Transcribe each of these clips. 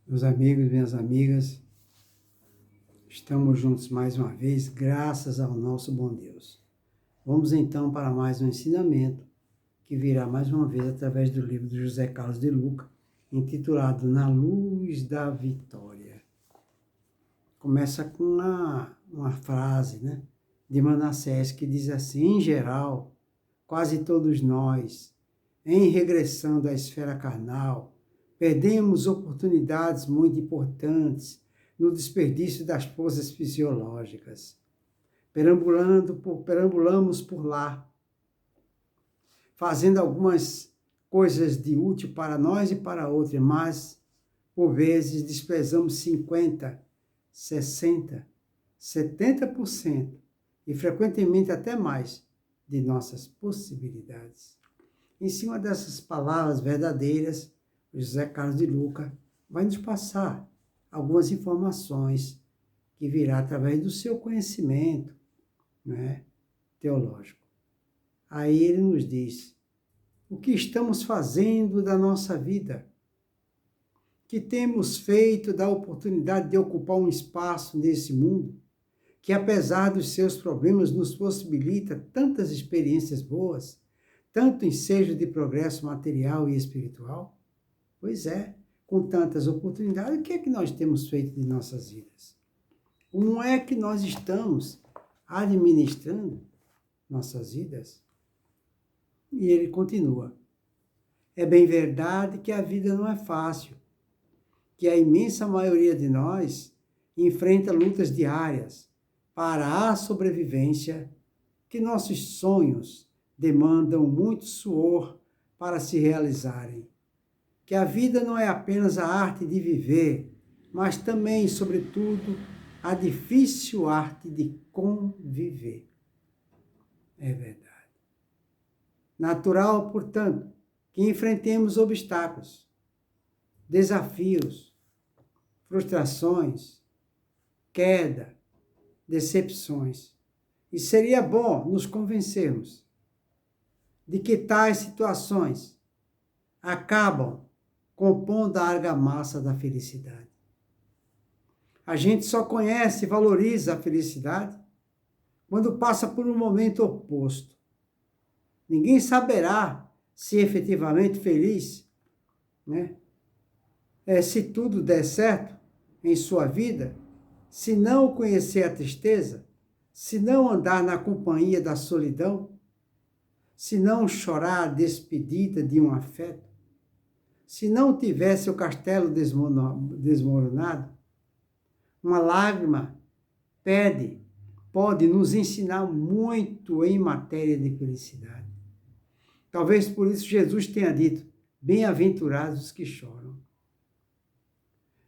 Meus amigos, minhas amigas, estamos juntos mais uma vez, graças ao nosso bom Deus. Vamos então para mais um ensinamento que virá mais uma vez através do livro de José Carlos de Luca, intitulado Na Luz da Vitória. Começa com uma frase, de Manassés que diz assim: em geral, quase todos nós, em regressando à esfera carnal, perdemos oportunidades muito importantes no desperdício das forças fisiológicas. Perambulamos por lá, fazendo algumas coisas de útil para nós e para outros, mas, por vezes, desprezamos 50%, 60%, 70% e, frequentemente, até mais de nossas possibilidades. Em cima dessas palavras verdadeiras, José Carlos de Luca vai nos passar algumas informações que virá através do seu conhecimento, teológico. Aí ele nos diz: o que estamos fazendo da nossa vida? Que temos feito da oportunidade de ocupar um espaço nesse mundo que, apesar dos seus problemas, nos possibilita tantas experiências boas, tanto ensejo de progresso material e espiritual? Pois é, com tantas oportunidades, o que é que nós temos feito de nossas vidas? Como é que nós estamos administrando nossas vidas? E ele continua: é bem verdade que a vida não é fácil, que a imensa maioria de nós enfrenta lutas diárias para a sobrevivência, que nossos sonhos demandam muito suor para se realizarem, que a vida não é apenas a arte de viver, mas também, sobretudo, a difícil arte de conviver. É verdade. Natural, portanto, que enfrentemos obstáculos, desafios, frustrações, queda, decepções. E seria bom nos convencermos de que tais situações acabam compondo a argamassa da felicidade. A gente só conhece e valoriza a felicidade quando passa por um momento oposto. Ninguém saberá se efetivamente feliz, se tudo der certo em sua vida, se não conhecer a tristeza, se não andar na companhia da solidão, se não chorar a despedida de um afeto, se não tivesse o castelo desmoronado. Uma lágrima pode nos ensinar muito em matéria de felicidade. Talvez por isso Jesus tenha dito: bem-aventurados os que choram.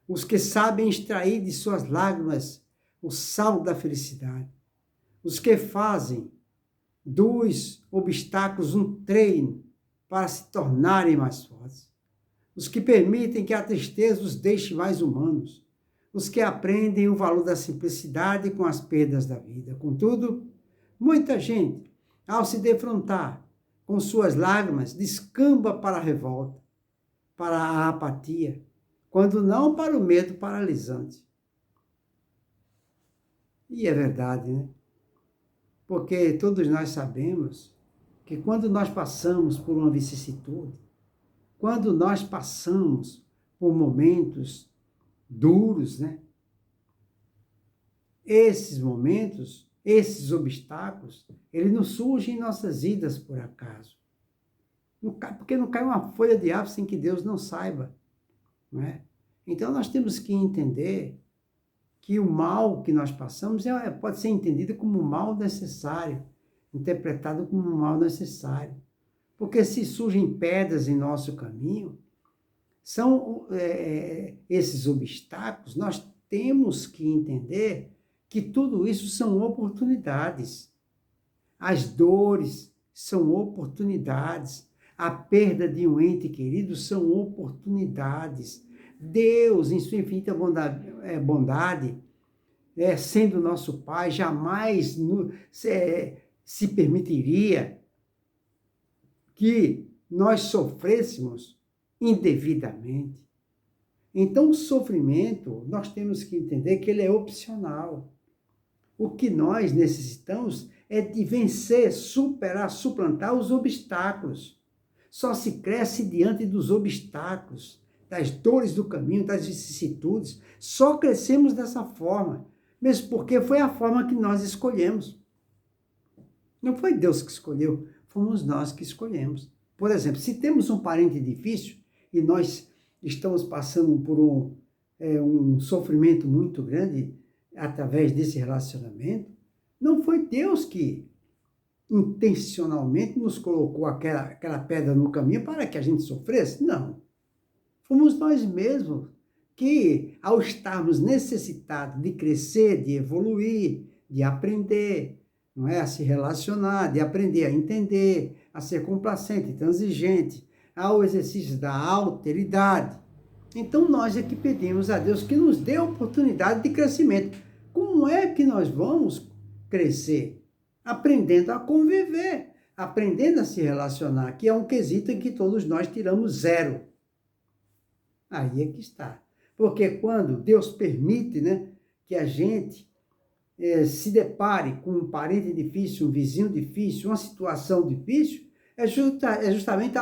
Os que sabem extrair de suas lágrimas o sal da felicidade. Os que fazem dos obstáculos um treino para se tornarem mais fortes. Os que permitem que a tristeza os deixe mais humanos. Os que aprendem o valor da simplicidade com as perdas da vida. Contudo, muita gente, ao se defrontar com suas lágrimas, descamba para a revolta, para a apatia, quando não para o medo paralisante. E é verdade, Porque todos nós sabemos que quando nós passamos por uma vicissitude, quando nós passamos por momentos duros, esses momentos, esses obstáculos, eles não surgem em nossas vidas por acaso. Porque não cai uma folha de árvore sem que Deus não saiba, Então nós temos que entender que o mal que nós passamos pode ser entendido como um mal necessário, interpretado como um mal necessário. Porque se surgem pedras em nosso caminho, são esses obstáculos, nós temos que entender que tudo isso são oportunidades. As dores são oportunidades. A perda de um ente querido são oportunidades. Deus, em sua infinita bondade, sendo nosso Pai, jamais se permitiria que nós sofrêssemos indevidamente. Então, o sofrimento, nós temos que entender que ele é opcional. O que nós necessitamos é de vencer, superar, suplantar os obstáculos. Só se cresce diante dos obstáculos, das dores do caminho, das vicissitudes. Só crescemos dessa forma, mesmo porque foi a forma que nós escolhemos. Não foi Deus que escolheu, fomos nós que escolhemos. Por exemplo, se temos um parente difícil e nós estamos passando por um sofrimento muito grande através desse relacionamento, não foi Deus que intencionalmente nos colocou aquela pedra no caminho para que a gente sofresse. Não. Fomos nós mesmos que, ao estarmos necessitados de crescer, de evoluir, de aprender, não é? A se relacionar, de aprender a entender, a ser complacente, transigente, ao exercício da alteridade. Então, nós é que pedimos a Deus que nos dê a oportunidade de crescimento. Como é que nós vamos crescer? Aprendendo a conviver, aprendendo a se relacionar, que é um quesito em que todos nós tiramos 0. Aí é que está. Porque quando Deus permite, né, que a gente se depare com um parente difícil, um vizinho difícil, uma situação difícil, justamente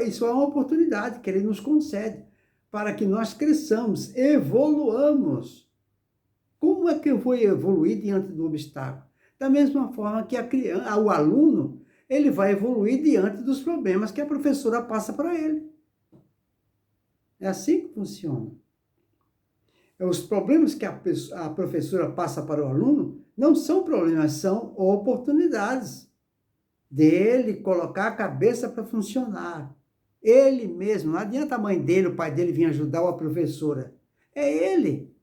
isso é uma oportunidade que Ele nos concede para que nós cresçamos, evoluamos. Como é que eu vou evoluir diante do obstáculo? Da mesma forma que o aluno, ele vai evoluir diante dos problemas que a professora passa para ele. É assim que funciona. Os problemas que a professora passa para o aluno não são problemas, são oportunidades dele colocar a cabeça para funcionar. Ele mesmo, não adianta a mãe dele, o pai dele vir ajudar ou a professora. É ele.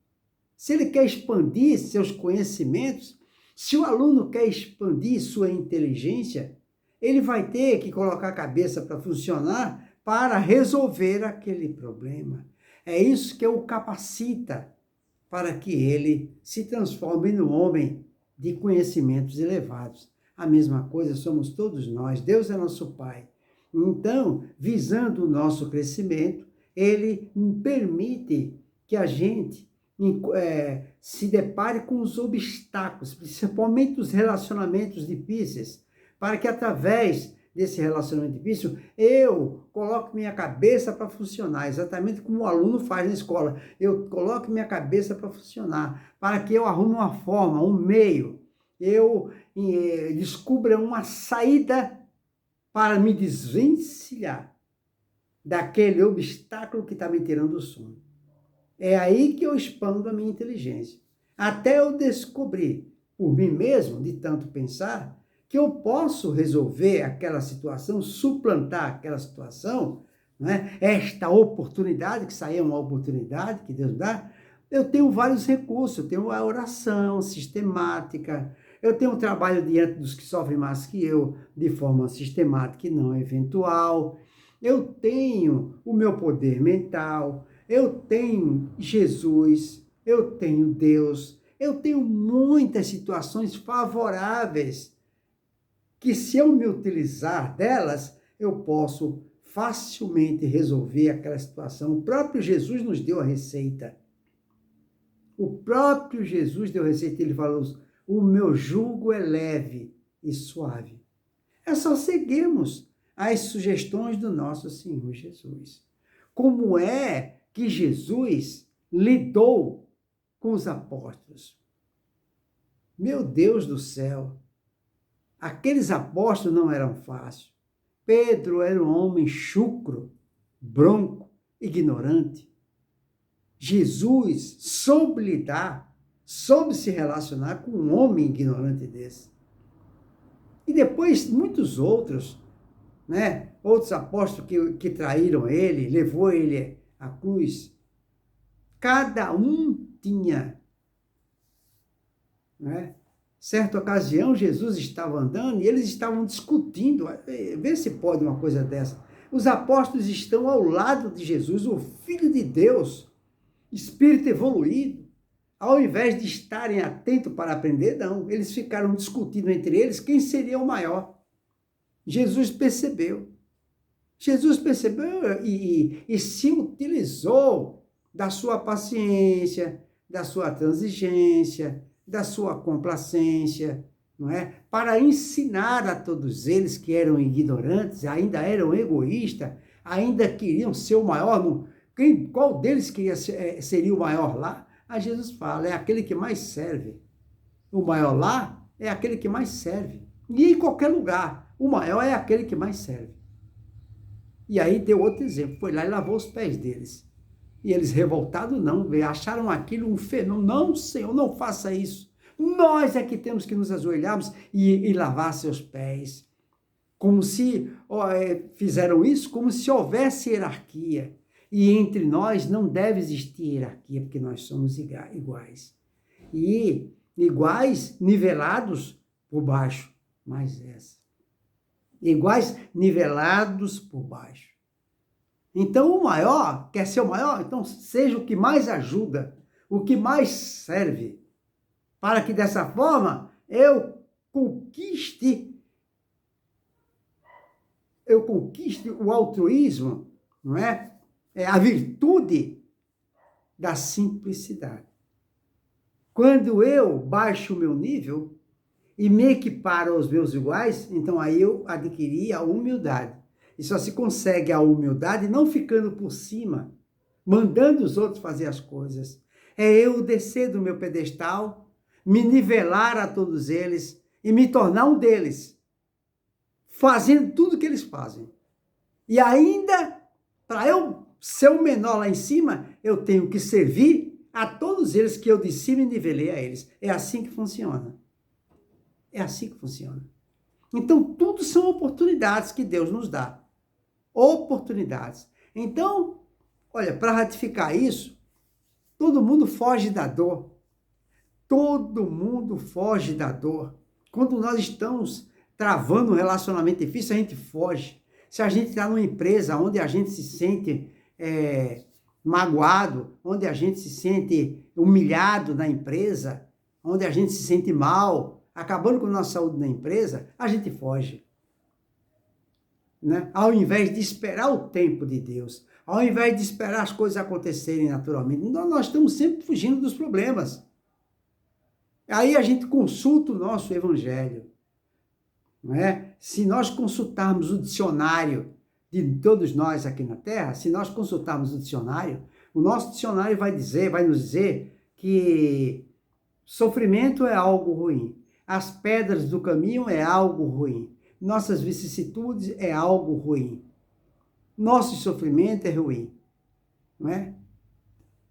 Se ele quer expandir seus conhecimentos, se o aluno quer expandir sua inteligência, ele vai ter que colocar a cabeça para funcionar para resolver aquele problema. É isso que o capacita para que ele se transforme num homem de conhecimentos elevados. A mesma coisa somos todos nós. Deus é nosso Pai. Então, visando o nosso crescimento, Ele permite que a gente se depare com os obstáculos, principalmente os relacionamentos difíceis, para que através desse relacionamento difícil, eu coloque minha cabeça para funcionar, exatamente como o aluno faz na escola. Eu coloque minha cabeça para funcionar, para que eu arrume uma forma, um meio, eu descubra uma saída para me desvencilhar daquele obstáculo que está me tirando o sono. É aí que eu expando a minha inteligência, até eu descobrir por mim mesmo, de tanto pensar, que eu posso resolver aquela situação, suplantar aquela situação, né? Esta oportunidade, que isso aí é uma oportunidade que Deus dá, eu tenho vários recursos, eu tenho a oração sistemática, eu tenho um trabalho diante dos que sofrem mais que eu, de forma sistemática e não eventual, eu tenho o meu poder mental, eu tenho Jesus, eu tenho Deus, eu tenho muitas situações favoráveis, que se eu me utilizar delas, eu posso facilmente resolver aquela situação. O próprio Jesus nos deu a receita. O próprio Jesus deu a receita, ele falou, o meu jugo é leve e suave. É só seguirmos as sugestões do nosso Senhor Jesus. Como é que Jesus lidou com os apóstolos? Meu Deus do céu! Aqueles apóstolos não eram fáceis. Pedro era um homem chucro, bronco, ignorante. Jesus soube lidar, soube se relacionar com um homem ignorante desse. E depois muitos outros, né? Outros apóstolos que traíram ele, levou ele à cruz. Cada um tinha, né? Certa ocasião, Jesus estava andando e eles estavam discutindo, vê se pode uma coisa dessa. Os apóstolos estão ao lado de Jesus, o Filho de Deus, espírito evoluído. Ao invés de estarem atentos para aprender, não. Eles ficaram discutindo entre eles quem seria o maior. Jesus percebeu. Jesus percebeu e se utilizou da sua paciência, da sua transigência, da sua complacência, não é? Para ensinar a todos eles que eram ignorantes, ainda eram egoístas, ainda queriam ser o maior. Qual deles seria o maior lá? Aí Jesus fala, é aquele que mais serve. O maior lá é aquele que mais serve. E em qualquer lugar, o maior é aquele que mais serve. E aí deu outro exemplo, foi lá e lavou os pés deles. E eles revoltados não, acharam aquilo um fenômeno. Não, Senhor, não faça isso. Nós é que temos que nos ajoelharmos e lavar seus pés. Como se fizeram isso, como se houvesse hierarquia. E entre nós não deve existir hierarquia, porque nós somos iguais. E iguais, nivelados por baixo. Mais essa. Iguais, nivelados por baixo. Então, o maior, quer ser o maior? Então, seja o que mais ajuda, o que mais serve, para que dessa forma eu conquiste o altruísmo, não é? É a virtude da simplicidade. Quando eu baixo o meu nível e me equiparo aos meus iguais, então aí eu adquiri a humildade. E só se consegue a humildade não ficando por cima, mandando os outros fazer as coisas. É eu descer do meu pedestal, me nivelar a todos eles e me tornar um deles, fazendo tudo o que eles fazem. E ainda, para eu ser o menor lá em cima, eu tenho que servir a todos eles que eu de cima e nivelei a eles. É assim que funciona. É assim que funciona. Então, tudo são oportunidades que Deus nos dá. Oportunidades. Então, olha, para ratificar isso, todo mundo foge da dor. Todo mundo foge da dor. Quando nós estamos travando um relacionamento difícil, a gente foge. Se a gente está numa empresa onde a gente se sente magoado, onde a gente se sente humilhado na empresa, onde a gente se sente mal, acabando com a nossa saúde na empresa, a gente foge. Né? Ao invés de esperar o tempo de Deus, ao invés de esperar as coisas acontecerem naturalmente, nós estamos sempre fugindo dos problemas. Aí a gente consulta o nosso evangelho. Não é? Se nós consultarmos o dicionário de todos nós aqui na Terra, se nós consultarmos o dicionário, o nosso dicionário vai nos dizer que sofrimento é algo ruim, as pedras do caminho é algo ruim, nossas vicissitudes é algo ruim, nosso sofrimento é ruim, não é?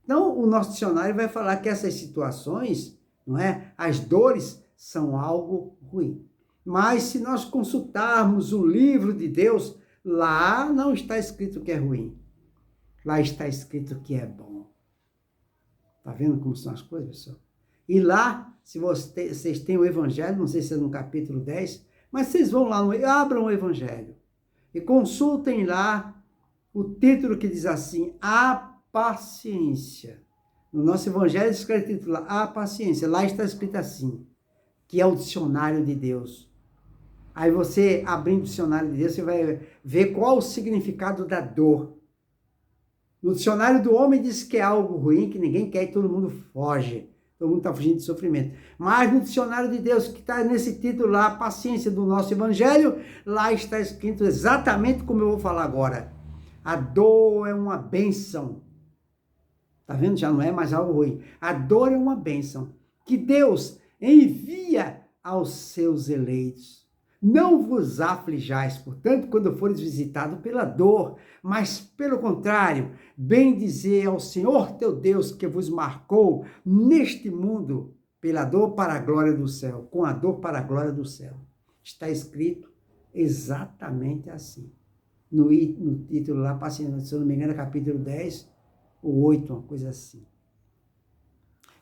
Então, o nosso dicionário vai falar que essas situações, não é? As dores são algo ruim. Mas se nós consultarmos o livro de Deus, lá não está escrito que é ruim. Lá está escrito que é bom. Está vendo como são as coisas, pessoal? E lá, se vocês têm o Evangelho, não sei se é no capítulo 10, mas vocês vão lá, abram o Evangelho e consultem lá o título que diz assim, a paciência. No nosso Evangelho está escrito lá, a paciência. Lá está escrito assim, que é o dicionário de Deus. Aí você, abrindo o dicionário de Deus, você vai ver qual o significado da dor. No dicionário do homem diz que é algo ruim, que ninguém quer e todo mundo foge. Todo mundo está fugindo de sofrimento. Mas no dicionário de Deus, que está nesse título lá, a paciência do nosso evangelho, lá está escrito exatamente como eu vou falar agora. A dor é uma bênção. Está vendo? Já não é mais algo ruim. A dor é uma bênção que Deus envia aos seus eleitos. Não vos aflijais, portanto, quando fores visitado pela dor, mas, pelo contrário, bem dizer ao Senhor teu Deus que vos marcou neste mundo pela dor para a glória do céu, com a dor para a glória do céu. Está escrito exatamente assim. No título lá, se eu não me engano, é capítulo 10 ou 8, uma coisa assim.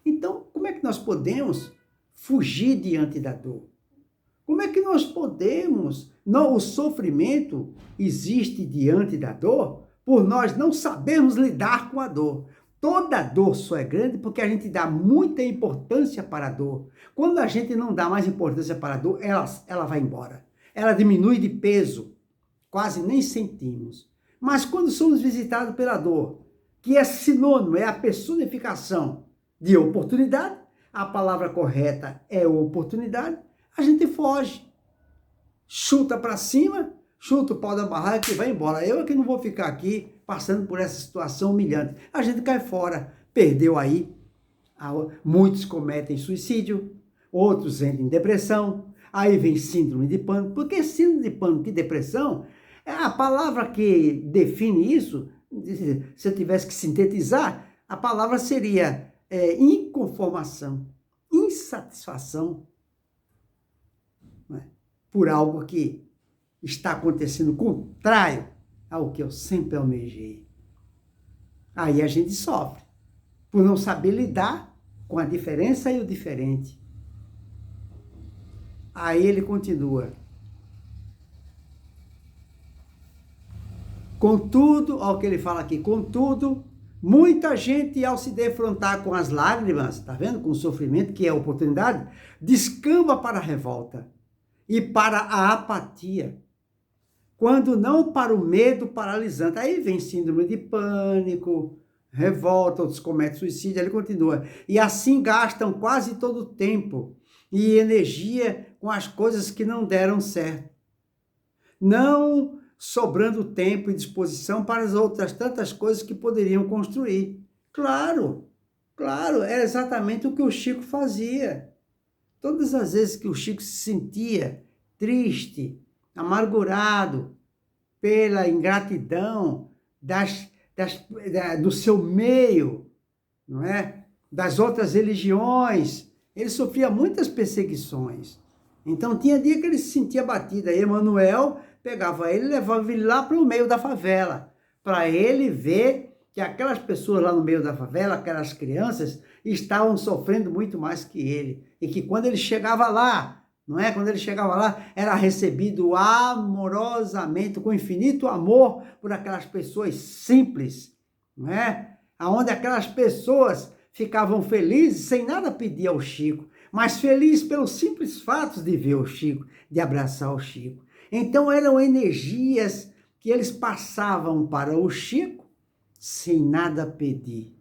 Então, como é que nós podemos fugir diante da dor? Como é que nós podemos? Não, o sofrimento existe diante da dor por nós não sabermos lidar com a dor. Toda dor só é grande porque a gente dá muita importância para a dor. Quando a gente não dá mais importância para a dor, ela vai embora. Ela diminui de peso, quase nem sentimos. Mas quando somos visitados pela dor, que é sinônimo, é a personificação de oportunidade, a palavra correta é oportunidade, a gente foge. Chuta para cima, chuta o pau da barraca e vai embora. Eu é que não vou ficar aqui passando por essa situação humilhante. A gente cai fora, perdeu aí. Muitos cometem suicídio, outros entram em depressão, aí vem síndrome de pânico. Porque síndrome de pânico e depressão, a palavra que define isso, se eu tivesse que sintetizar, a palavra seria inconformação, insatisfação, né, por algo que está acontecendo contrário ao que eu sempre almejei. Aí a gente sofre, por não saber lidar com a diferença e o diferente. Aí ele continua. Contudo, olha o que ele fala aqui, contudo, muita gente ao se defrontar com as lágrimas, tá vendo? Com o sofrimento, que é a oportunidade, descamba para a revolta e para a apatia, quando não para o medo paralisante. Aí vem síndrome de pânico, revolta, outros cometem suicídio, ele continua. E assim gastam quase todo o tempo e energia com as coisas que não deram certo, não sobrando tempo e disposição para as outras tantas coisas que poderiam construir. Claro, era exatamente o que o Chico fazia. Todas as vezes que o Chico se sentia triste, amargurado pela ingratidão do seu meio, não é? Das outras religiões, ele sofria muitas perseguições. Então tinha dia que ele se sentia abatido. Aí Emmanuel pegava ele e levava ele lá para o meio da favela, para ele ver que aquelas pessoas lá no meio da favela, aquelas crianças, estavam sofrendo muito mais que ele. E que quando ele chegava lá, não é? Quando ele chegava lá, era recebido amorosamente, com infinito amor por aquelas pessoas simples, não é? Aonde aquelas pessoas ficavam felizes sem nada pedir ao Chico, mas felizes pelos simples fatos de ver o Chico, de abraçar o Chico. Então eram energias que eles passavam para o Chico sem nada pedir,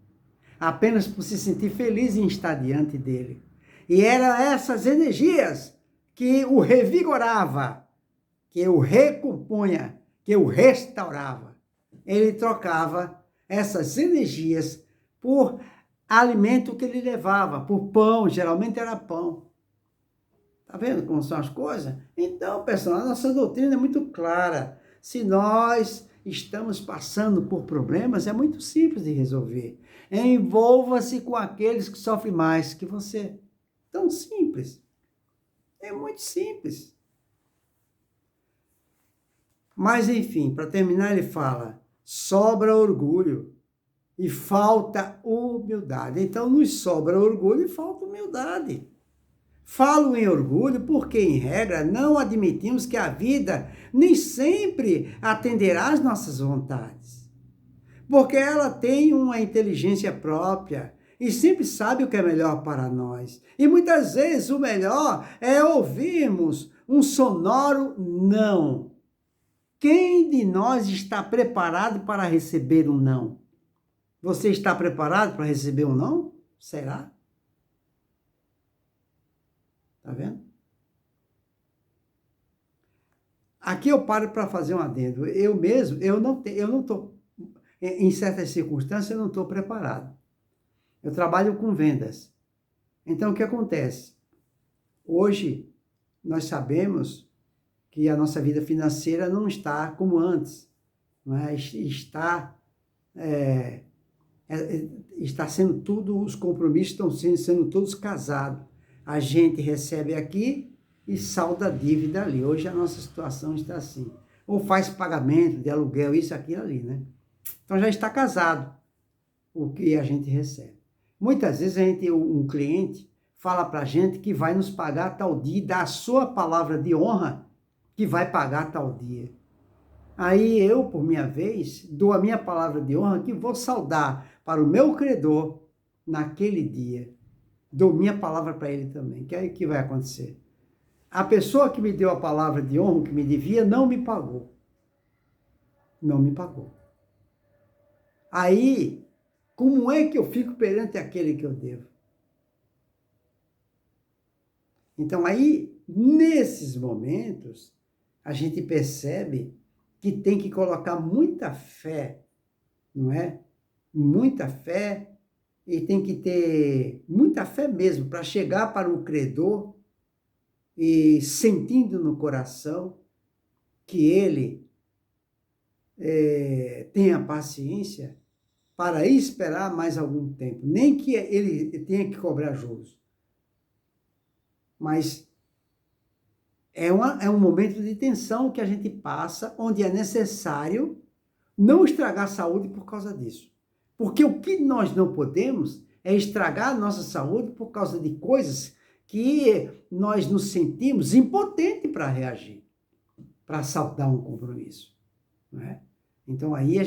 apenas por se sentir feliz em estar diante dele. E eram essas energias que o revigorava, que o recompunha, que o restaurava. Ele trocava essas energias por alimento que ele levava, por pão, geralmente era pão. Tá vendo como são as coisas? Então, pessoal, a nossa doutrina é muito clara. Se nós estamos passando por problemas, é muito simples de resolver. Envolva-se com aqueles que sofrem mais que você. Tão simples. É muito simples. Mas, enfim, para terminar, ele fala, sobra orgulho e falta humildade. Então, nos sobra orgulho e falta humildade. Falo em orgulho porque, em regra, não admitimos que a vida nem sempre atenderá às nossas vontades. Porque ela tem uma inteligência própria e sempre sabe o que é melhor para nós. E muitas vezes o melhor é ouvirmos um sonoro não. Quem de nós está preparado para receber um não? Você está preparado para receber um não? Será? Tá vendo? Aqui eu paro para fazer um adendo. Eu mesmo, eu não estou, em certas circunstâncias, eu não estou preparado. Eu trabalho com vendas. Então, o que acontece? Hoje, nós sabemos que a nossa vida financeira não está como antes. Não é? Está sendo tudo, os compromissos estão sendo todos casados. A gente recebe aqui e salda a dívida ali. Hoje a nossa situação está assim. Ou faz pagamento de aluguel, isso, aquilo ali, né? Então já está casado o que a gente recebe. Muitas vezes um cliente fala para a gente que vai nos pagar tal dia, dá a sua palavra de honra que vai pagar tal dia. Aí eu, por minha vez, dou a minha palavra de honra que vou saldar para o meu credor naquele dia. Dou minha palavra para ele também. Que aí o que vai acontecer? A pessoa que me deu a palavra de honra, que me devia, não me pagou. Não me pagou. Aí Como é que eu fico perante aquele que eu devo? Então, aí, nesses momentos, a gente percebe que tem que colocar muita fé, não é? Muita fé, e tem que ter muita fé mesmo para chegar para o credor e sentindo no coração que ele tenha paciência para esperar mais algum tempo. Nem que ele tenha que cobrar juros. Mas é um momento de tensão que a gente passa, onde é necessário não estragar a saúde por causa disso. Porque o que nós não podemos é estragar a nossa saúde por causa de coisas que nós nos sentimos impotentes para reagir, para saltar um compromisso. Não é? Então, aí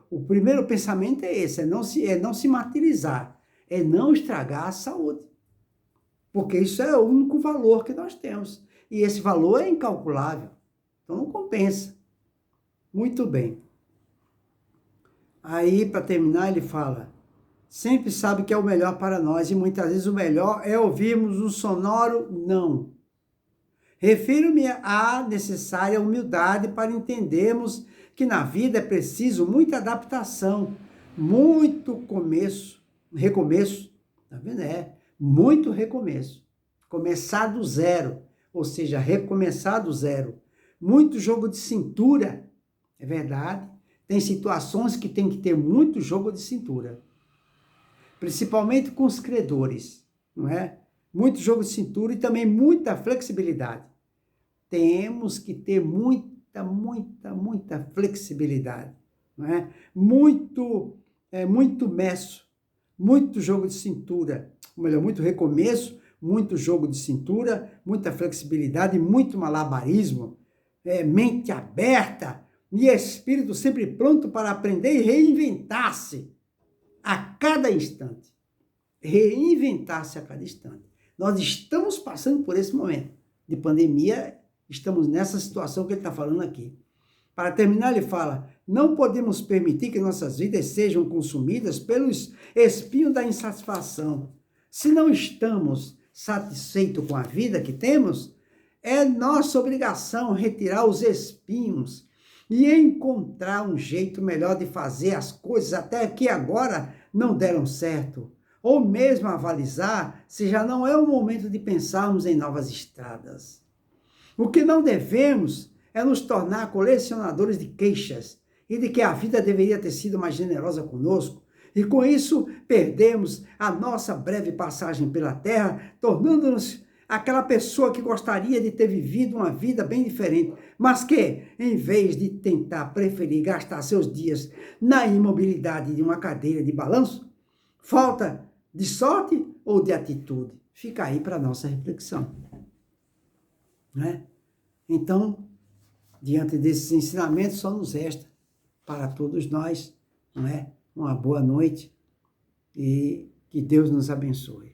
o primeiro pensamento é esse, é não se martirizar, é não estragar a saúde. Porque isso é o único valor que nós temos. E esse valor é incalculável. Então, não compensa. Muito bem. Aí, para terminar, ele fala: sempre sabe que é o melhor para nós, e muitas vezes o melhor é ouvirmos um sonoro não. Refiro-me à necessária humildade para entendermos que na vida é preciso muita adaptação, muito recomeço, tá vendo? Muito recomeço. Começar do zero, ou seja, recomeçar do zero. Muito jogo de cintura, é verdade. Tem situações que tem que ter muito jogo de cintura. Principalmente com os credores, não é? Muito jogo de cintura e também muita flexibilidade. Temos que ter muita flexibilidade, não é? Muito meço, muito jogo de cintura, ou melhor, muito recomeço, muito jogo de cintura, muita flexibilidade, muito malabarismo, mente aberta e espírito sempre pronto para aprender e reinventar-se a cada instante. Reinventar-se a cada instante. Nós estamos passando por esse momento de pandemia, estamos nessa situação que ele está falando aqui. Para terminar, ele fala: não podemos permitir que nossas vidas sejam consumidas pelos espinhos da insatisfação. Se não estamos satisfeitos com a vida que temos, é nossa obrigação retirar os espinhos e encontrar um jeito melhor de fazer as coisas até que agora não deram certo. Ou mesmo avalizar se já não é o momento de pensarmos em novas estradas. O que não devemos é nos tornar colecionadores de queixas e de que a vida deveria ter sido mais generosa conosco, e com isso perdemos a nossa breve passagem pela Terra, tornando-nos aquela pessoa que gostaria de ter vivido uma vida bem diferente, mas que, em vez de tentar preferir gastar seus dias na imobilidade de uma cadeira de balanço, falta de sorte ou de atitude? Fica aí para a nossa reflexão. Né? Então, diante desses ensinamentos, só nos resta para todos nós, não é? Uma boa noite e que Deus nos abençoe.